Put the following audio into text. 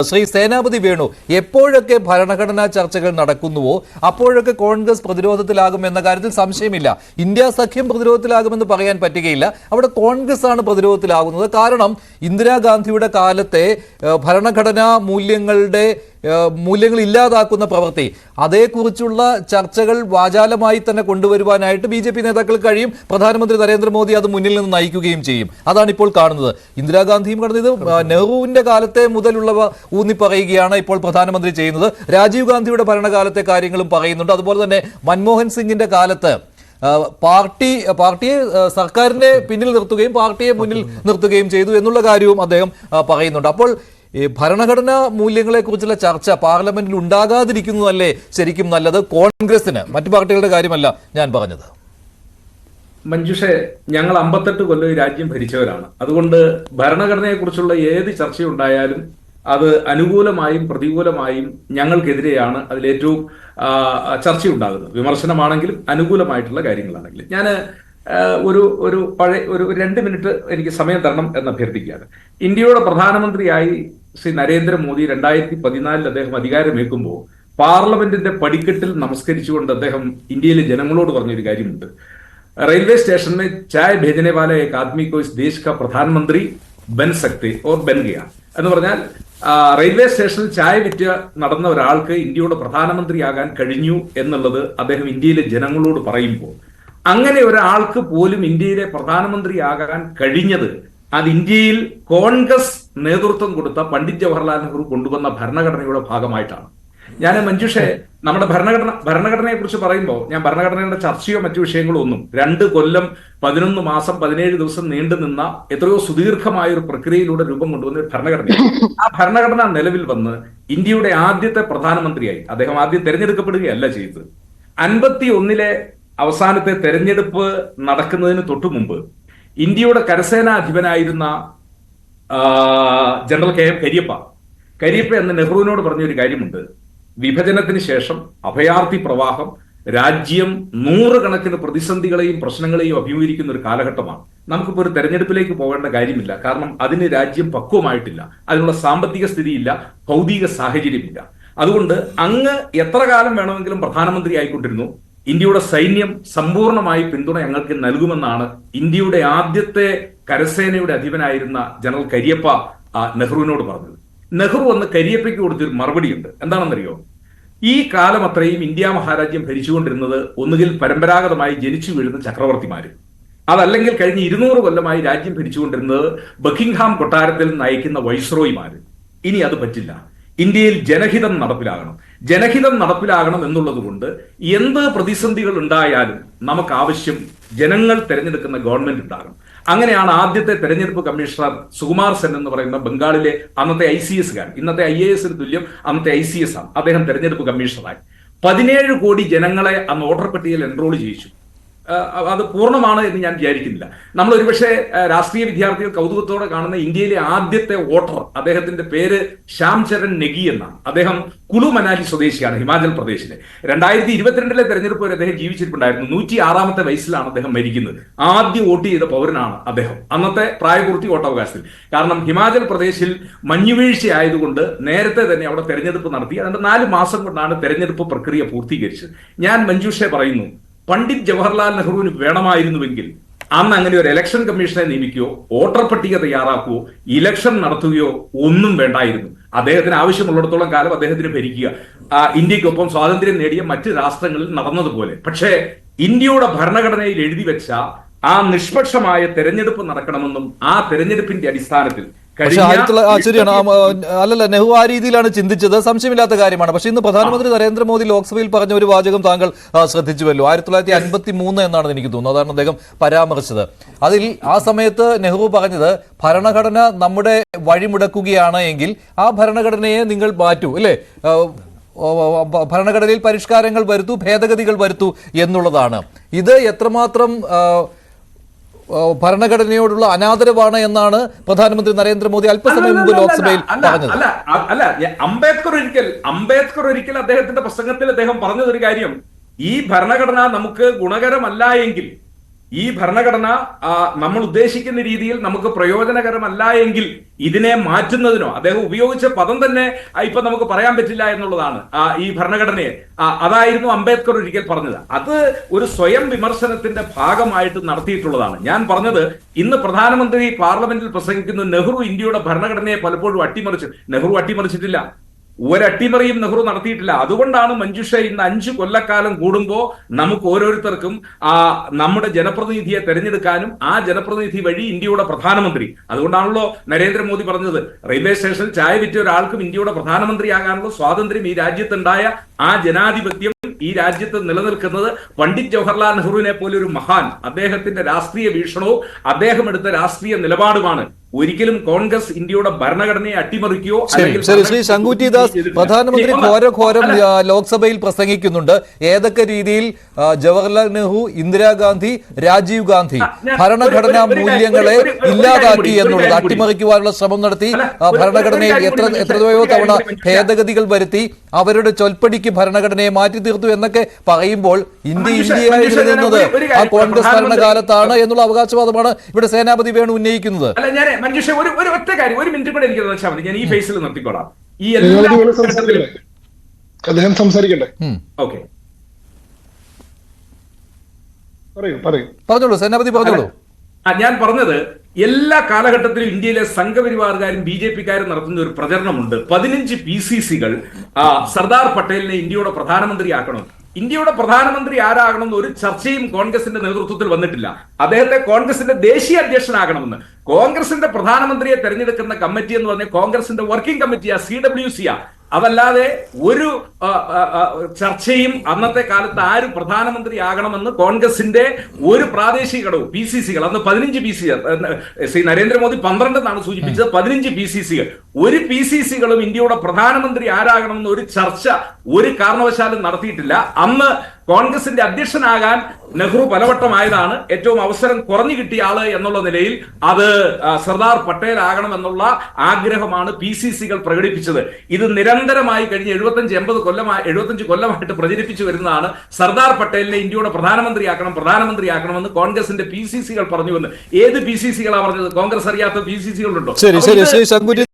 ശ്രീ സേനാപതി വേണു, എപ്പോഴൊക്കെ ഭരണഘടനാ ചർച്ചകൾ നടക്കുന്നുവോ അപ്പോഴൊക്കെ കോൺഗ്രസ് പ്രതിരോധത്തിലാകും എന്ന കാര്യത്തിൽ സംശയമില്ല. ഇന്ത്യ സഖ്യം പ്രതിരോധത്തിലാകുമെന്ന് പറയാൻ പറ്റുകയില്ല. അവിടെ കോൺഗ്രസ് ആണ് പ്രതിരോധത്തിലാകുന്നത്. കാരണം ഇന്ദിരാഗാന്ധിയുടെ കാലത്തെ ഭരണഘടനാ മൂല്യങ്ങൾ ഇല്ലാതാക്കുന്ന പ്രവൃത്തി, അതേക്കുറിച്ചുള്ള ചർച്ചകൾ വാചാലമായി തന്നെ കൊണ്ടുവരുവാനായിട്ട് BJP നേതാക്കൾക്ക് കഴിയും. പ്രധാനമന്ത്രി നരേന്ദ്രമോദി അത് മുന്നിൽ നിന്ന് നയിക്കുകയും ചെയ്യും. അതാണ് ഇപ്പോൾ കാണുന്നത്. ഇന്ദിരാഗാന്ധിയും കടന്നത് നെഹ്റുവിന്റെ കാലത്തെ മുതലുള്ളവ ഊന്നി പറയുകയാണ് ഇപ്പോൾ പ്രധാനമന്ത്രി ചെയ്യുന്നത്. രാജീവ് ഗാന്ധിയുടെ ഭരണകാലത്തെ കാര്യങ്ങളും പറയുന്നുണ്ട്. അതുപോലെ തന്നെ മൻമോഹൻ സിംഗിന്റെ കാലത്ത് പാർട്ടിയെ സർക്കാരിനെ പിന്നിൽ നിർത്തുകയും പാർട്ടിയെ മുന്നിൽ നിർത്തുകയും ചെയ്തു എന്നുള്ള കാര്യവും അദ്ദേഹം പറയുന്നുണ്ട്. അപ്പോൾ ഈ ഭരണഘടനാ മൂല്യങ്ങളെ കുറിച്ചുള്ള ചർച്ച പാർലമെന്റിൽ ഉണ്ടാകാതിരിക്കുന്നതല്ലേ ശരിക്കും നല്ലത് കോൺഗ്രസിന്? മറ്റു പാർട്ടികളുടെ കാര്യമല്ല ഞാൻ പറഞ്ഞത്. മഞ്ജുഷെ, ഞങ്ങൾ 58 കൊല്ലം ഈ രാജ്യം ഭരിച്ചവരാണ്. അതുകൊണ്ട് ഭരണഘടനയെക്കുറിച്ചുള്ള ഏത് ചർച്ചയുണ്ടായാലും അത് അനുകൂലമായും പ്രതികൂലമായും ഞങ്ങൾക്കെതിരെയാണ് അതിലേറ്റവും ചർച്ചയുണ്ടാകുന്നത്. വിമർശനമാണെങ്കിലും അനുകൂലമായിട്ടുള്ള കാര്യങ്ങളാണെങ്കിലും. ഞാൻ ഒരു 2 മിനിറ്റ് എനിക്ക് സമയം തരണം എന്ന് അഭ്യർത്ഥിക്കുകയാണ്. ഇന്ത്യയുടെ പ്രധാനമന്ത്രിയായി ശ്രീ നരേന്ദ്രമോദി 2014 അദ്ദേഹം അധികാരമേൽക്കുമ്പോൾ പാർലമെന്റിന്റെ പടിക്കെട്ടിൽ നമസ്കരിച്ചുകൊണ്ട് അദ്ദേഹം ഇന്ത്യയിലെ ജനങ്ങളോട് പറഞ്ഞൊരു കാര്യമുണ്ട്. റെയിൽവേ സ്റ്റേഷൻ में चाय भेजने वाला एक आदमी को इस देश का प्रधानमंत्री बन सकते और बन गया എന്ന് പറഞ്ഞാൽ റെയിൽവേ സ്റ്റേഷനിൽ ചായ വിറ്റ് നടന്ന ഒരാൾക്ക് ഇന്ത്യയുടെ പ്രധാനമന്ത്രിയാകാൻ കഴിഞ്ഞു എന്നുള്ളത് അദ്ദേഹം ഇന്ത്യയിലെ ജനങ്ങളോട് പറയുമ്പോൾ, അങ്ങനെ ഒരാൾക്ക് പോലും ഇന്ത്യയിലെ പ്രധാനമന്ത്രിയാകാൻ കഴിഞ്ഞത് അത് ഇന്ത്യയിൽ കോൺഗ്രസ് നേതൃത്വം കൊടുത്ത പണ്ഡിറ്റ് ജവഹർലാൽ നെഹ്റു കൊണ്ടുവന്ന ഭരണഘടനയുടെ ഭാഗമായിട്ടാണ്. ഞാൻ മഞ്ജുഷെ, നമ്മുടെ ഭരണഘടനയെ കുറിച്ച് പറയുമ്പോൾ ഞാൻ ഭരണഘടനയുടെ ചർച്ചയോ മറ്റു വിഷയങ്ങളോ ഒന്നും 2 കൊല്ലം 11 മാസം 17 ദിവസം നീണ്ടു നിന്ന എത്രയോ സുദീർഘമായ ഒരു പ്രക്രിയയിലൂടെ രൂപം കൊണ്ടുവന്ന ഒരു ഭരണഘടനയാണ്. ആ ഭരണഘടന നിലവിൽ വന്ന് ഇന്ത്യയുടെ ആദ്യത്തെ പ്രധാനമന്ത്രിയായി അദ്ദേഹം ആദ്യം തെരഞ്ഞെടുക്കപ്പെടുകയല്ല ചെയ്തത്. 51 അവസാനത്തെ തെരഞ്ഞെടുപ്പ് നടക്കുന്നതിന് തൊട്ടു മുമ്പ് ഇന്ത്യയുടെ കരസേനാധിപനായിരുന്ന ജനറൽ KM കരിയപ്പ എന്ന് നെഹ്റുവിനോട് പറഞ്ഞൊരു കാര്യമുണ്ട്. വിഭജനത്തിന് ശേഷം അഭയാർത്ഥി പ്രവാഹം, രാജ്യം 100 കണക്കിന് പ്രതിസന്ധികളെയും പ്രശ്നങ്ങളെയും അഭിമുഖീകരിക്കുന്ന ഒരു കാലഘട്ടമാണ്. നമുക്കിപ്പോൾ ഒരു തെരഞ്ഞെടുപ്പിലേക്ക് പോകേണ്ട കാര്യമില്ല. കാരണം അതിന് രാജ്യം പക്വമായിട്ടില്ല, അതിനുള്ള സാമ്പത്തിക സ്ഥിതിയില്ല, ഭൗതിക സാഹചര്യമില്ല. അതുകൊണ്ട് അങ്ങ് എത്ര കാലം വേണമെങ്കിലും പ്രധാനമന്ത്രി ആയിക്കൊണ്ടിരുന്നു. ഇന്ത്യയുടെ സൈന്യം സമ്പൂർണമായി പിന്തുണ ഞങ്ങൾക്ക് നൽകുമെന്നാണ് ഇന്ത്യയുടെ ആദ്യത്തെ കരസേനയുടെ അധിപനായിരുന്ന ജനറൽ കരിയപ്പ നെഹ്റുവിനോട് പറഞ്ഞത്. നെഹ്റു അന്ന് കരിയപ്പയ്ക്ക് കൊടുത്തൊരു മറുപടിയുണ്ട്. എന്താണെന്നറിയോ? ഈ കാലം അത്രയും ഇന്ത്യ മഹാരാജ്യം ഭരിച്ചുകൊണ്ടിരുന്നത് ഒന്നുകിൽ പരമ്പരാഗതമായി ജനിച്ചു വീഴുന്ന ചക്രവർത്തിമാര്, അതല്ലെങ്കിൽ കഴിഞ്ഞ 200 കൊല്ലമായി രാജ്യം ഭരിച്ചുകൊണ്ടിരുന്നത് ബക്കിംഗ്ഹാം കൊട്ടാരത്തിൽ നയിക്കുന്ന വൈസ്രോയിമാര്. ഇനി അത് പറ്റില്ല. ഇന്ത്യയിൽ ജനഹിതം നടപ്പിലാകണം എന്നുള്ളത് കൊണ്ട് എന്ത് പ്രതിസന്ധികൾ ഉണ്ടായാലും നമുക്ക് ആവശ്യം ജനങ്ങൾ തെരഞ്ഞെടുക്കുന്ന ഗവൺമെന്റ് ഉണ്ടാകണം. അങ്ങനെയാണ് ആദ്യത്തെ തെരഞ്ഞെടുപ്പ് കമ്മീഷണർ സുകുമാർ സെൻ എന്ന് പറയുന്ന ബംഗാളിലെ അന്നത്തെ ICS ഇന്നത്തെ IAS തുല്യം അന്നത്തെ ICS ആണ്. അദ്ദേഹം തെരഞ്ഞെടുപ്പ് കമ്മീഷണറായി 17 കോടി ജനങ്ങളെ അന്ന് വോട്ടർ പട്ടികയിൽ എൻറോൾ ചെയ്യിച്ചു. അത് പൂർണ്ണമാണ് എന്ന് ഞാൻ വിചാരിക്കുന്നില്ല. നമ്മൾ ഒരുപക്ഷെ രാഷ്ട്രീയ വിദ്യാർത്ഥികൾ കൗതുകത്തോടെ കാണുന്ന ഇന്ത്യയിലെ ആദ്യത്തെ വോട്ടർ, അദ്ദേഹത്തിന്റെ പേര് ശ്യാം ചരൺ നെഗി എന്നാണ്. അദ്ദേഹം കുളു മനാലി സ്വദേശിയാണ്, ഹിമാചൽ പ്രദേശിലെ. 2022 തെരഞ്ഞെടുപ്പ് വരെ അദ്ദേഹം ജീവിച്ചിട്ടുണ്ടായിരുന്നു. 106ാമത്തെ വയസ്സിലാണ് അദ്ദേഹം മരിക്കുന്നത്. ആദ്യം വോട്ട് ചെയ്ത പൗരനാണ് അദ്ദേഹം, അന്നത്തെ പ്രായപൂർത്തി വോട്ടവകാശത്തിൽ. കാരണം ഹിമാചൽ പ്രദേശിൽ മഞ്ഞുവീഴ്ച ആയതുകൊണ്ട് നേരത്തെ തന്നെ അവിടെ തെരഞ്ഞെടുപ്പ് നടത്തി. അതുകൊണ്ട് 4 മാസം കൊണ്ടാണ് തെരഞ്ഞെടുപ്പ് പ്രക്രിയ പൂർത്തീകരിച്ചത്. ഞാൻ മഞ്ജുഷെ പറയുന്നു, പണ്ഡിറ്റ് ജവഹർലാൽ നെഹ്റുവിന് വേണമായിരുന്നുവെങ്കിൽ അന്ന് അങ്ങനെ ഒരു ഇലക്ഷൻ കമ്മീഷനെ നിയമിക്കുകയോ വോട്ടർ പട്ടിക തയ്യാറാക്കുകയോ ഇലക്ഷൻ നടത്തുകയോ ഒന്നും വേണ്ടായിരുന്നു. അദ്ദേഹത്തിന് ആവശ്യമുള്ളിടത്തോളം കാലം അദ്ദേഹത്തിന് ഭരിക്കുക, ഇന്ത്യക്കൊപ്പം സ്വാതന്ത്ര്യം നേടിയ മറ്റ് രാഷ്ട്രങ്ങളിൽ നടന്നതുപോലെ. പക്ഷേ ഇന്ത്യയുടെ ഭരണഘടനയിൽ എഴുതി വെച്ച ആ നിഷ്പക്ഷമായ തെരഞ്ഞെടുപ്പ് നടക്കണമെന്നും ആ തെരഞ്ഞെടുപ്പിന്റെ അടിസ്ഥാനത്തിൽ ശരിയാണ്. അല്ലല്ല, നെഹ്റു ആ രീതിയിലാണ് ചിന്തിച്ചത്, സംശയമില്ലാത്ത കാര്യമാണ്. പക്ഷെ ഇന്ന് പ്രധാനമന്ത്രി നരേന്ദ്രമോദി ലോക്സഭയിൽ പറഞ്ഞ ഒരു വാചകം താങ്കൾ ശ്രദ്ധിച്ചുവല്ലോ. 1953 എന്നാണ് എനിക്ക് തോന്നുന്നത്, അതാണ് അദ്ദേഹം പരാമർശിച്ചത്. അതിൽ ആ സമയത്ത് നെഹ്റു പറഞ്ഞത്, ഭരണഘടന നമ്മുടെ വഴിമുടക്കുകയാണ് എങ്കിൽ ആ ഭരണഘടനയെ നിങ്ങൾ മാറ്റൂ, അല്ലേ, ഭരണഘടനയിൽ പരിഷ്കാരങ്ങൾ വരുത്തൂ, ഭേദഗതികൾ വരുത്തൂ എന്നുള്ളതാണ്. ഇത് എത്രമാത്രം ഭരണഘടനയോടുള്ള അനാദരവാണ് എന്നാണ് പ്രധാനമന്ത്രി നരേന്ദ്രമോദി അല്പസമയം മുമ്പ് ലോക്സഭയിൽ പറഞ്ഞത്. അല്ല, അംബേദ്കർ ഒരിക്കൽ അദ്ദേഹത്തിന്റെ പ്രസംഗത്തിൽ അദ്ദേഹം പറഞ്ഞതൊരു കാര്യം, ഈ ഭരണഘടന നമുക്ക് ഗുണകരമല്ല എങ്കിൽ ഈ ഭരണഘടന നമ്മൾ ഉദ്ദേശിക്കുന്ന രീതിയിൽ നമുക്ക് പ്രയോജനകരമല്ല എങ്കിൽ ഇതിനെ മാറ്റുന്നതിനോ, അദ്ദേഹം ഉപയോഗിച്ച പദം തന്നെ ഇപ്പൊ നമുക്ക് പറയാൻ പറ്റില്ല എന്നുള്ളതാണ്. ഈ ഭരണഘടനയെ അതായിരുന്നു അംബേദ്കർ ഒരിക്കൽ പറഞ്ഞത്. അത് ഒരു സ്വയം വിമർശനത്തിന്റെ ഭാഗമായിട്ട് നടത്തിയിട്ടുള്ളതാണ്. ഞാൻ പറഞ്ഞത്, ഇന്ന് പ്രധാനമന്ത്രി പാർലമെന്റിൽ പ്രസംഗിക്കുന്നു, നെഹ്റു ഇന്ത്യയുടെ ഭരണഘടനയെ പലപ്പോഴും അട്ടിമറിച്ചു. നെഹ്റു അട്ടിമറിച്ചിട്ടില്ല. ഒരട്ടിമറിയും നെഹ്റു നടത്തിയിട്ടില്ല. അതുകൊണ്ടാണ് മഞ്ജുഷ ഇന്ന് 5 കൊല്ലക്കാലം കൂടുമ്പോൾ നമുക്ക് ഓരോരുത്തർക്കും നമ്മുടെ ജനപ്രതിനിധിയെ തെരഞ്ഞെടുക്കാനും ആ ജനപ്രതിനിധി വഴി ഇന്ത്യയുടെ പ്രധാനമന്ത്രി. അതുകൊണ്ടാണല്ലോ നരേന്ദ്രമോദി പറഞ്ഞത്, റെയിൽവേ സ്റ്റേഷനിൽ ചായ വിറ്റ ഒരാൾക്കും ഇന്ത്യയുടെ പ്രധാനമന്ത്രിയാകാനുള്ള സ്വാതന്ത്ര്യം ഈ രാജ്യത്തുണ്ടായ ആ ജനാധിപത്യം ഈ രാജ്യത്ത് നിലനിൽക്കുന്നത് പണ്ഡിറ്റ് ജവഹർലാൽ നെഹ്റുവിനെ പോലെ ഒരു മഹാൻ, അദ്ദേഹത്തിന്റെ രാഷ്ട്രീയ വീക്ഷണവും അദ്ദേഹം എടുത്ത രാഷ്ട്രീയ നിലപാടുമാണ്. ഒരിക്കലും കോൺഗ്രസ് ഇന്ത്യയുടെ ഭരണഘടനയെ അട്ടിമറിക്കുകയോ ശ്രീ ശങ്കുറ്റി ദാസ്, പ്രധാനമന്ത്രി ഘോരം ലോക്സഭയിൽ പ്രസംഗിക്കുന്നുണ്ട്. ഏതൊക്കെ രീതിയിൽ ജവഹർലാൽ നെഹ്റു, ഇന്ദിരാഗാന്ധി, രാജീവ് ഗാന്ധി ഭരണഘടനാ മൂല്യങ്ങളെ ഇല്ലാതാക്കി എന്നുള്ളത്, അട്ടിമറിക്കുവാനുള്ള ശ്രമം നടത്തി, ഭരണഘടനയിൽ എത്രയോ തവണ ഭേദഗതികൾ വരുത്തി, അവരുടെ ചൊൽപ്പടിക്ക് ഭരണഘടനയെ മാറ്റി തീർത്തു എന്നൊക്കെ പറയുമ്പോൾ ഇന്ത്യയായി നിലനിന്നത് ആ കോൺഗ്രസ് ഭരണകാലത്താണ് എന്നുള്ള അവകാശവാദമാണ് ഇവിടെ സേനാപതി വേണു ഉന്നയിക്കുന്നത്. മഞ്ജുഷ, ഒരു ഒറ്റ കാര്യം, ഒരു മിനിറ്റ് കൂടെ എനിക്ക് വെച്ചാൽ മതി, ഞാൻ ഈ ഫേസിൽ നിർത്തിക്കോളാം. ഈ അദ്ദേഹം സംസാരിക്കട്ടെ. ഓക്കെ, പറഞ്ഞോളൂ സേനാപതി, പറഞ്ഞോളൂ. ഞാൻ പറഞ്ഞത്, എല്ലാ കാലഘട്ടത്തിലും ഇന്ത്യയിലെ സംഘപരിവാറുകാരും BJP-ക്കാരും നടത്തുന്ന ഒരു പ്രചരണമുണ്ട്. 15 PCCകൾ സർദാർ പട്ടേലിനെ ഇന്ത്യയുടെ പ്രധാനമന്ത്രിയാക്കണം. ഇന്ത്യയുടെ പ്രധാനമന്ത്രി ആരാകണമെന്ന് ഒരു ചർച്ചയും കോൺഗ്രസിന്റെ നേതൃത്വത്തിൽ വന്നിട്ടില്ല. അദ്ദേഹത്തെ കോൺഗ്രസിന്റെ ദേശീയ അധ്യക്ഷനാകണമെന്ന്. കോൺഗ്രസിന്റെ പ്രധാനമന്ത്രിയെ തെരഞ്ഞെടുക്കുന്ന കമ്മിറ്റി എന്ന് പറഞ്ഞാൽ കോൺഗ്രസിന്റെ വർക്കിംഗ് കമ്മിറ്റിയാ, CWC. അതല്ലാതെ ഒരു ചർച്ചയും അന്നത്തെ കാലത്ത് ആര് പ്രധാനമന്ത്രിയാകണമെന്ന് കോൺഗ്രസിന്റെ ഒരു പ്രാദേശിക ഘടകവും, PCCകൾ, അന്ന് 15 PCCകൾ, ശ്രീ നരേന്ദ്രമോദി 12 എന്നാണ് സൂചിപ്പിച്ചത്, 15 PCCകൾ. ഒരു PCCകളും ഇന്ത്യയുടെ പ്രധാനമന്ത്രി ആരാകണമെന്ന് ഒരു ചർച്ച ഒരു കാരണവശാലും നടത്തിയിട്ടില്ല. അന്ന് കോൺഗ്രസിന്റെ അധ്യക്ഷനാകാൻ നെഹ്റു പലവട്ടമായതാണ്. ഏറ്റവും അവസരം കുറഞ്ഞു കിട്ടിയ ആള് എന്നുള്ള നിലയിൽ അത് സർദാർ പട്ടേൽ ആകണമെന്നുള്ള ആഗ്രഹമാണ് PCCകൾ പ്രകടിപ്പിച്ചത്. ഇത് നിരന്തരമായി കഴിഞ്ഞ 75 കൊല്ലമായിട്ട് പ്രചരിപ്പിച്ചു വരുന്നതാണ്. സർദാർ പട്ടേലിനെ ഇന്ത്യയുടെ പ്രധാനമന്ത്രിയാക്കണമെന്ന് കോൺഗ്രസിന്റെ PCCകൾ പറഞ്ഞുവെന്ന്. ഏത് PCCകളാണ് പറഞ്ഞത്? കോൺഗ്രസ് അറിയാത്ത PCCകളുണ്ടോ? ശരി ശരി ശ്രീ ശങ്കുറ്റി